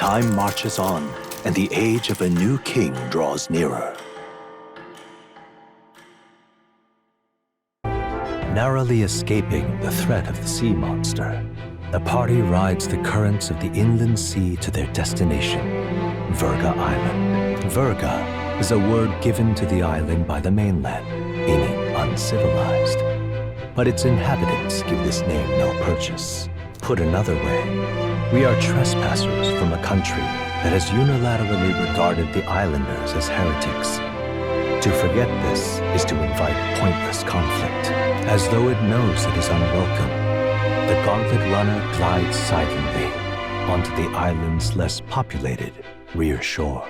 Time marches on, and the age of a new king draws nearer. Narrowly escaping the threat of the sea monster, the party rides the currents of the inland sea to their destination, Virga Island. Virga is a word given to the island by the mainland, meaning uncivilized. But its inhabitants give this name no purchase. Put another way, we are trespassers from a country that has unilaterally regarded the islanders as heretics. To forget this is to invite pointless conflict, as though it knows it is unwelcome. The gauntlet runner glides silently onto the island's less populated rear shore.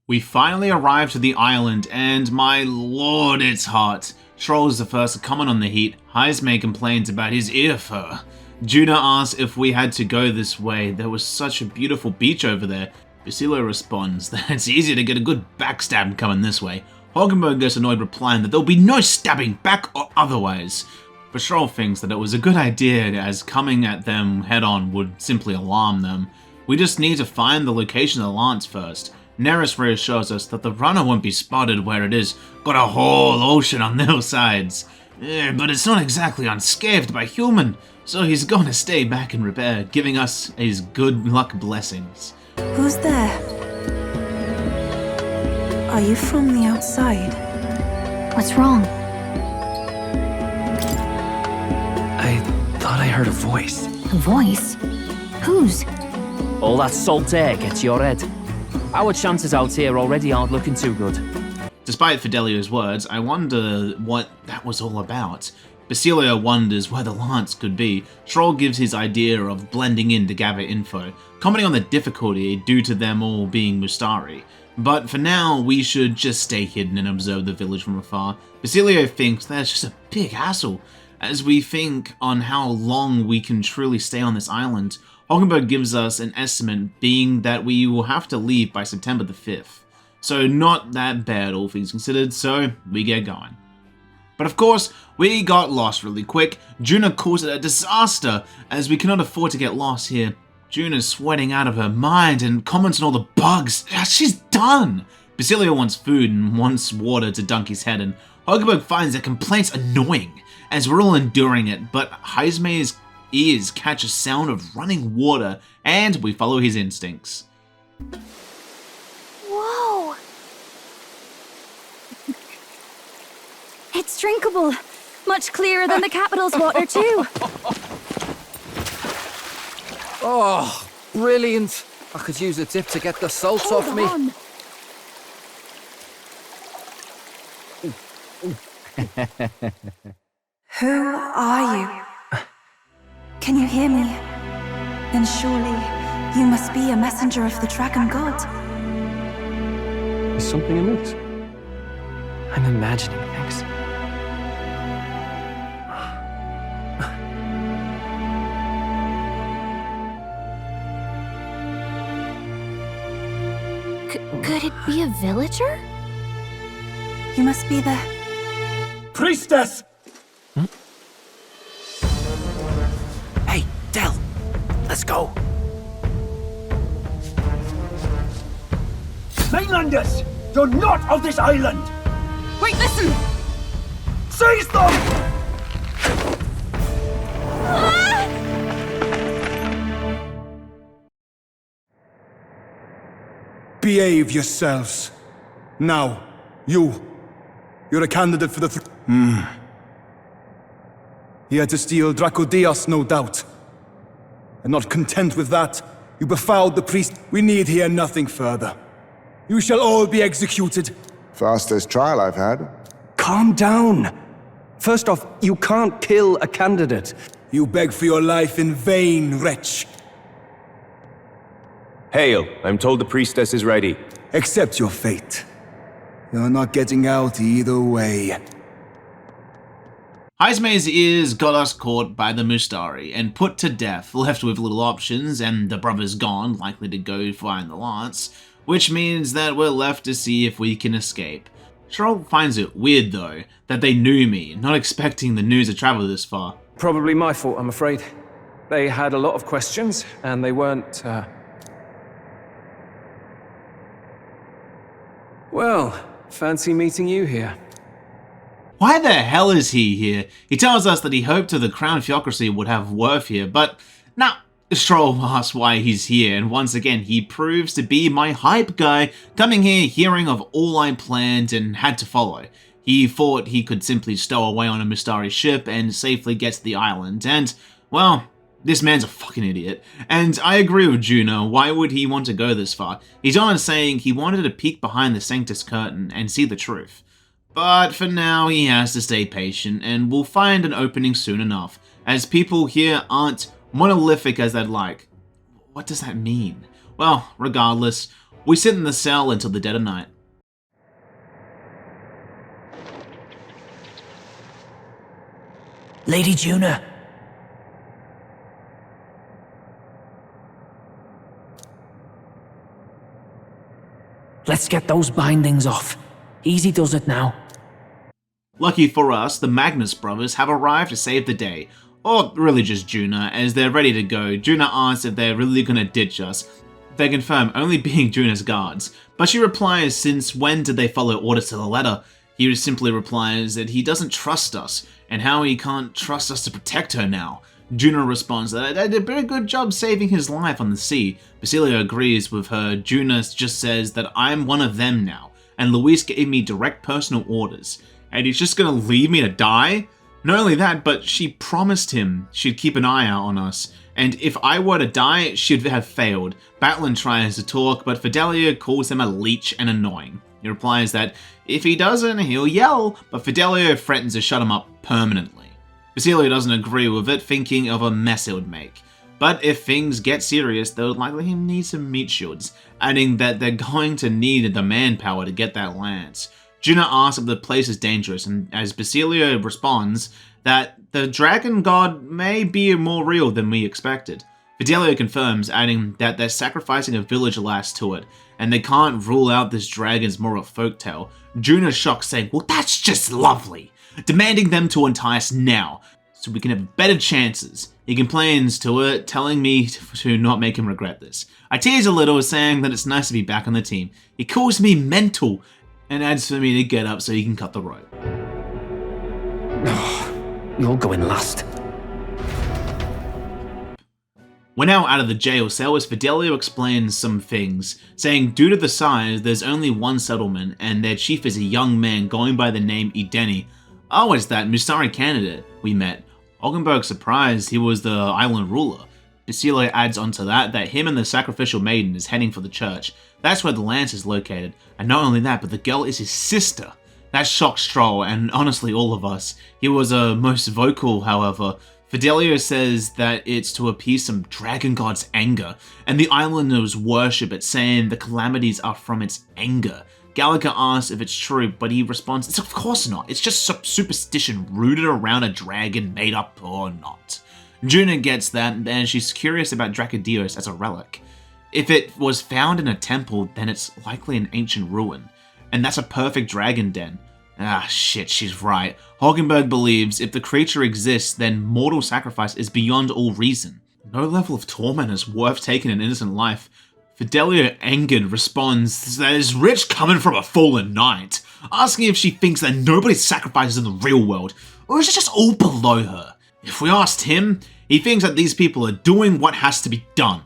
We finally arrived to the island, and my lord, it's hot. Troll is the first to comment on the heat. Heismay complains about his ear fur. Juna asks if we had to go this way. There was such a beautiful beach over there. Basilio responds that it's easier to get a good backstab coming this way. Hogenberg gets annoyed, replying that there'll be no stabbing back or otherwise. Patrol thinks that it was a good idea, as coming at them head-on would simply alarm them. We just need to find the location of the lance first. Neris reassures us that the runner won't be spotted where it is. Got a whole ocean on their sides. But it's not exactly unscathed by human, so he's gonna stay back and repair, giving us his good luck blessings. Who's there? Are you from the outside? What's wrong? I thought I heard a voice. A voice? Whose? All that salt air gets your head. Our chances out here already aren't looking too good. Despite Fidelio's words, I wonder what that was all about. Basilio wonders where the lance could be. Troll gives his idea of blending in to gather info, commenting on the difficulty due to them all being Mustari. But for now, we should just stay hidden and observe the village from afar. Basilio thinks that's just a big hassle, as we think on how long we can truly stay on this island. Hogenberg gives us an estimate, being that we will have to leave by September the 5th. So not that bad, all things considered, so we get going. But of course, we got lost really quick. Juna calls it a disaster, as we cannot afford to get lost here. Juna's sweating out of her mind and comments on all the bugs. She's done! Basilio wants food and wants water to dunk his head in. Hogenberg finds their complaints annoying, as we're all enduring it, but Heismay's ears catch a sound of running water, and we follow his instincts. Whoa! It's drinkable. Much clearer than the capital's water, too. Oh, brilliant. I could use a dip to get the salt Hold off me. on. Who are you? Can you hear me? Then surely you must be a messenger of the dragon god. Is something amiss? I'm imagining things. Could it be a villager? You must be the... Priestess! Hey, Del, let's go. Mainlanders! You're not of this island! Wait, listen! Seize them! Behave yourselves. Now, you're a candidate for the Here to steal Dracodios, no doubt. And not content with that, you befouled the priest. We need hear nothing further. You shall all be executed. Fastest trial I've had. Calm down. First off, you can't kill a candidate. You beg for your life in vain, wretch. Hail, I'm told the priestess is ready. Accept your fate. You're not getting out either way. Heismay's ears got us caught by the Mustari and put to death, left with little options, and the brother's gone, likely to go find the lance, which means that we're left to see if we can escape. Troll finds it weird though, that they knew me, not expecting the news to travel this far. Probably my fault, I'm afraid. They had a lot of questions, and they weren't, Well, fancy meeting you here. Why the hell is he here? He tells us that he hoped the crown theocracy would have worth here, but nah. Stroll asks why he's here, and once again he proves to be my hype guy, coming here hearing of all I planned and had to follow. He thought he could simply stow away on a Mystari ship and safely get to the island, and, well, this man's a fucking idiot. And I agree with Juno, why would he want to go this far? He's on saying he wanted to peek behind the Sanctus curtain and see the truth. But for now, he has to stay patient, and we'll find an opening soon enough, as people here aren't monolithic as they'd like. What does that mean? Well, regardless, we sit in the cell until the dead of night. Lady Juno. Let's get those bindings off. Easy does it now. Lucky for us, the Magnus brothers have arrived to save the day. Or really just Juna, as they're ready to go. Juna asks if they're really gonna ditch us. They confirm only being Juna's guards, but she replies since when did they follow orders to the letter? He simply replies that he doesn't trust us, and how he can't trust us to protect her now. Juna responds that they did a very good job saving his life on the sea. Basilio agrees with her. Juna just says that I'm one of them now, and Luis gave me direct personal orders, and he's just gonna leave me to die? Not only that, but she promised him she'd keep an eye out on us, and if I were to die, she'd have failed. Batlin tries to talk, but Fidelio calls him a leech and annoying. He replies that if he doesn't, he'll yell, but Fidelio threatens to shut him up permanently. Basilio doesn't agree with it, thinking of a mess it would make. But if things get serious, they would likely need some meat shields, adding that they're going to need the manpower to get that lance. Juna asks if the place is dangerous, and as Basilio responds that the dragon god may be more real than we expected. Fidelio confirms, adding that they're sacrificing a village lass to it, and they can't rule out this dragon's more of a folktale. Juna's shocked, saying, well, that's just lovely, demanding them to untie us now, so we can have better chances. He complains to her, telling me to not make him regret this. I tease a little, saying that it's nice to be back on the team. He calls me mental, and adds for me to get up so he can cut the rope. You're going last. We're now out of the jail cell as Fidelio explains some things, saying due to the size, there's only one settlement, and their chief is a young man going by the name Edeni. Oh, it's that Mystari candidate we met. Oldenburg surprised he was the island ruler. Basilio adds onto that him and the sacrificial maiden is heading for the church. That's where the lance is located, and not only that, but the girl is his sister. That shocked Stroll, and honestly all of us. He was most vocal, however. Fidelio says that it's to appease some dragon god's anger, and the islanders worship it, saying the calamities are from its anger. Gallagher asks if it's true, but he responds, it's of course not, it's just some superstition rooted around a dragon made up or not. Juna gets that, and she's curious about Dracodios as a relic. If it was found in a temple, then it's likely an ancient ruin. And that's a perfect dragon den. Ah, shit, she's right. Hulkenberg believes if the creature exists, then mortal sacrifice is beyond all reason. No level of torment is worth taking an innocent life. Fidelio, angered, responds that it's rich coming from a fallen knight, asking if she thinks that nobody sacrifices in the real world, or is it just all below her? If we asked him, he thinks that these people are doing what has to be done.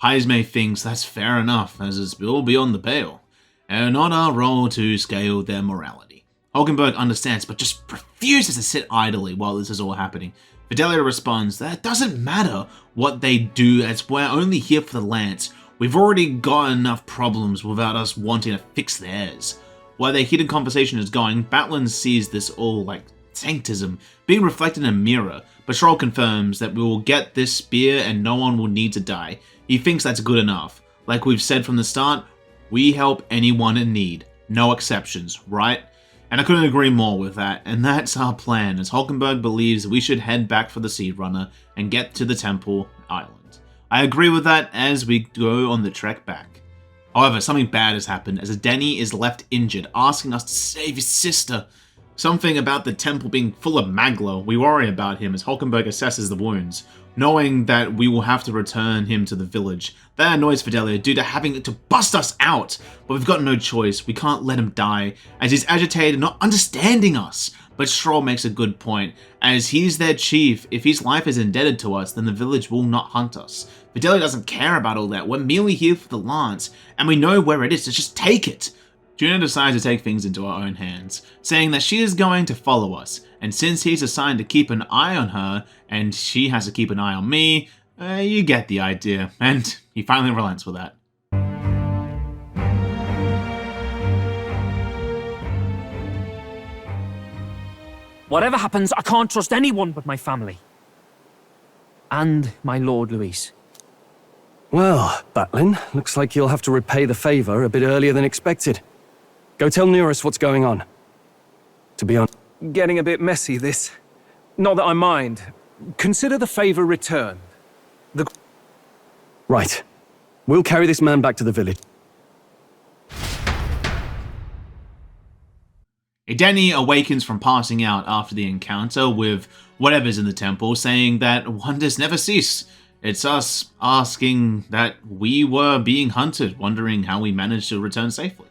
Heisme thinks that's fair enough, as it's all beyond the pale, and not our role to scale their morality. Hulkenberg understands, but just refuses to sit idly while this is all happening. Fidelio responds that it doesn't matter what they do, as we're only here for the lance. We've already got enough problems without us wanting to fix theirs. While their heated conversation is going, Batlin sees this all like sanctism being reflected in a mirror, but Stroll confirms that we will get this spear and no one will need to die. He thinks that's good enough. Like we've said from the start, we help anyone in need. No exceptions, right? And I couldn't agree more with that, and that's our plan, as Hulkenberg believes we should head back for the Seed Runner and get to the Temple Island. I agree with that as we go on the trek back. However, something bad has happened as Edeni is left injured, asking us to save his sister. Something about the temple being full of Magla. We worry about him as Hulkenberg assesses the wounds, knowing that we will have to return him to the village. That annoys Fidelio due to having to bust us out, but we've got no choice. We can't let him die, as he's agitated, not understanding us. But Stroll makes a good point, as he's their chief. If his life is indebted to us, then the village will not hunt us. Fidelio doesn't care about all that. We're merely here for the lance, and we know where it is, so just take it. Juno decides to take things into her own hands, saying that she is going to follow us, and since he's assigned to keep an eye on her, and she has to keep an eye on me, you get the idea, and he finally relents with that. Whatever happens, I can't trust anyone but my family. And my Lord Luis. Well, Batlin, looks like you'll have to repay the favor a bit earlier than expected. Go tell Neurus what's going on. To be honest, Getting a bit messy, this. Not that I mind. Consider the favor returned. right. We'll carry this man back to the village. Edeni awakens from passing out after the encounter with whatever's in the temple, saying that wonders never cease. It's us asking that we were being hunted, wondering how we managed to return safely.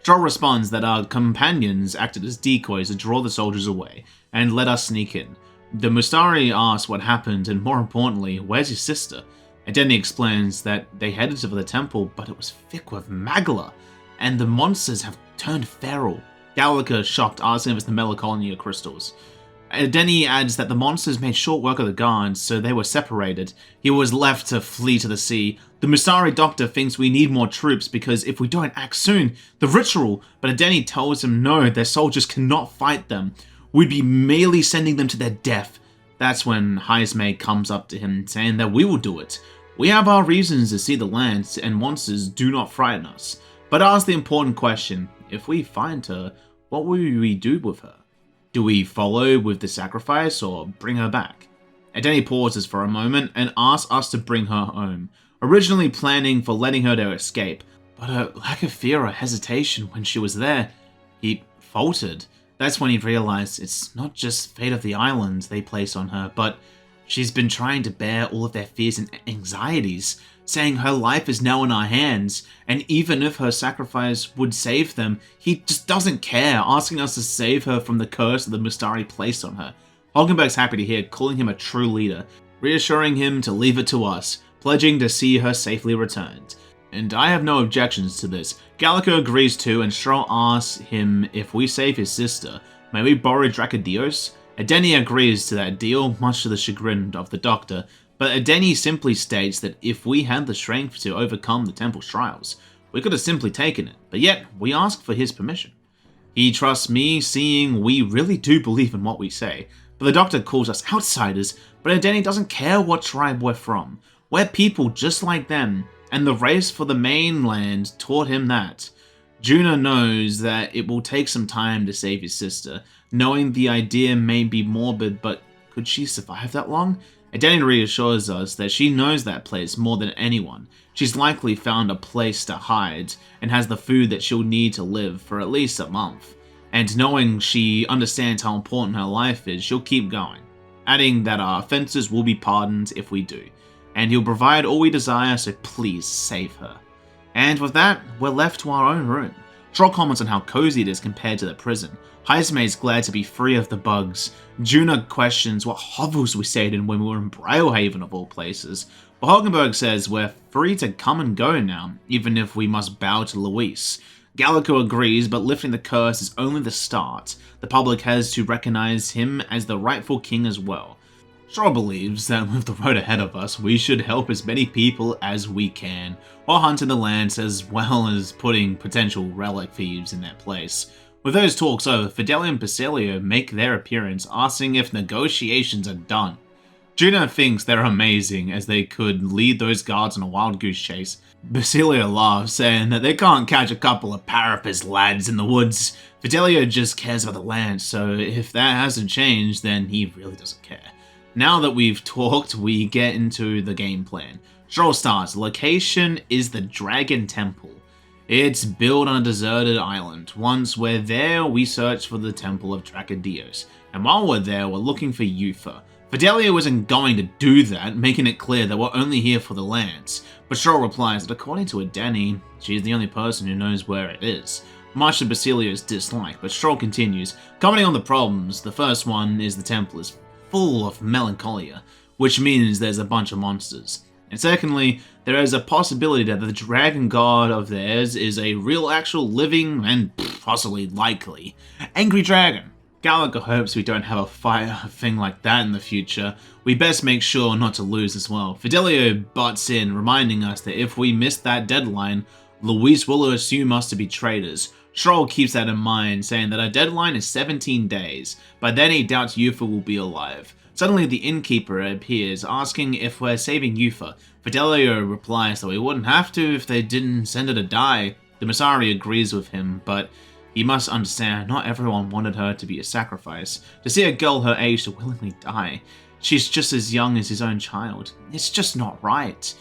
Stroll responds that our companions acted as decoys to draw the soldiers away and let us sneak in. The Mustari asks what happened and, more importantly, where's his sister? Edeni explains that they headed to the temple, but it was thick with Magla, and the monsters have turned feral. Gallica, shocked, asking if it's the Melancholia crystals. Edeni adds that the monsters made short work of the guards, so they were separated. He was left to flee to the sea. The Musari doctor thinks we need more troops because if we don't act soon, the ritual, but Edeni tells him no, their soldiers cannot fight them. We'd be merely sending them to their death. That's when Heismay comes up to him, saying that we will do it. We have our reasons to see the land, and monsters do not frighten us. But ask the important question, if we find her, what will we do with her? Do we follow with the sacrifice or bring her back? Edeni pauses for a moment and asks us to bring her home, originally planning for letting her to escape, but her lack of fear or hesitation when she was there, he faltered. That's when he realized it's not just fate of the island they place on her, but she's been trying to bear all of their fears and anxieties, saying her life is now in our hands, and even if her sacrifice would save them, he just doesn't care, asking us to save her from the curse that the Mustari placed on her. Hulkenberg's happy to hear, calling him a true leader, reassuring him to leave it to us, pledging to see her safely returned. And I have no objections to this. Gallica agrees too, and Stroll asks him if we save his sister, may we borrow Dracodios? Edeni agrees to that deal, much to the chagrin of the doctor, but Edeni simply states that if we had the strength to overcome the temple's trials, we could have simply taken it, but yet we ask for his permission. He trusts me, seeing we really do believe in what we say, but the doctor calls us outsiders, but Edeni doesn't care what tribe we're from. We're people just like them, and the race for the mainland taught him that. Juno knows that it will take some time to save his sister, knowing the idea may be morbid, but could she survive that long? Edeni reassures us that she knows that place more than anyone. She's likely found a place to hide, and has the food that she'll need to live for at least a month. And knowing she understands how important her life is, she'll keep going, adding that our offenses will be pardoned if we do, and he'll provide all we desire, so please save her. And with that, we're left to our own room. Stroll comments on how cozy it is compared to the prison. Heismay is glad to be free of the bugs. Juno questions what hovels we stayed in when we were in Braillehaven of all places. But Hulkenberg says we're free to come and go now, even if we must bow to Luis. Gallico agrees, but lifting the curse is only the start. The public has to recognize him as the rightful king as well. Stroll believes that with the road ahead of us, we should help as many people as we can, while hunting the lands as well as putting potential relic thieves in their place. With those talks over, Fidelio and Basilio make their appearance, asking if negotiations are done. Juno thinks they're amazing, as they could lead those guards on a wild goose chase. Basilio laughs, saying that they can't catch a couple of Parapus lads in the woods. Fidelio just cares about the land, so if that hasn't changed, then he really doesn't care. Now that we've talked, we get into the game plan. Stroll starts. Location is the Dragon Temple. It's built on a deserted island. Once we're there, we search for the Temple of Dracodios, and while we're there, we're looking for Yufa. Fidelio isn't going to do that, making it clear that we're only here for the lands, but Stroll replies that according to Adeni, she's the only person who knows where it is. Much to Basilio's dislike, but Stroll continues, commenting on the problems. The first one is the temple is full of melancholia, which means there's a bunch of monsters. And secondly, there is a possibility that the dragon god of theirs is a real actual living and possibly likely angry dragon. Gallagher hopes we don't have a fire thing like that in the future. We best make sure not to lose as well. Fidelio butts in, reminding us that if we miss that deadline, Luis will assume us to be traitors. Stroll keeps that in mind, saying that our deadline is 17 days. By then he doubts Yufa will be alive. Suddenly the innkeeper appears, asking if we're saving Yufa. Fidelio replies that we wouldn't have to if they didn't send her to die. The Masari agrees with him, but he must understand not everyone wanted her to be a sacrifice. To see a girl her age to willingly die, she's just as young as his own child. It's just not right.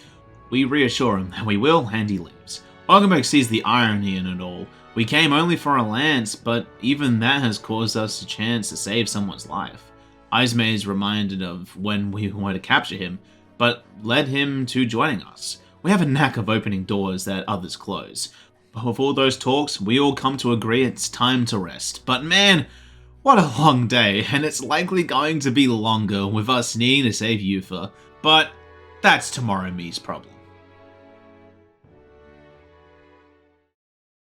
We reassure him that we will, and he leaves. Augenberg sees the irony in it all. We came only for a lance, but even that has caused us a chance to save someone's life. Izme is reminded of when we wanted to capture him, but led him to joining us. We have a knack of opening doors that others close. But with all those talks, we all come to agree it's time to rest. But man, what a long day, and it's likely going to be longer with us needing to save Yufa. But that's Tomorrow Me's problem.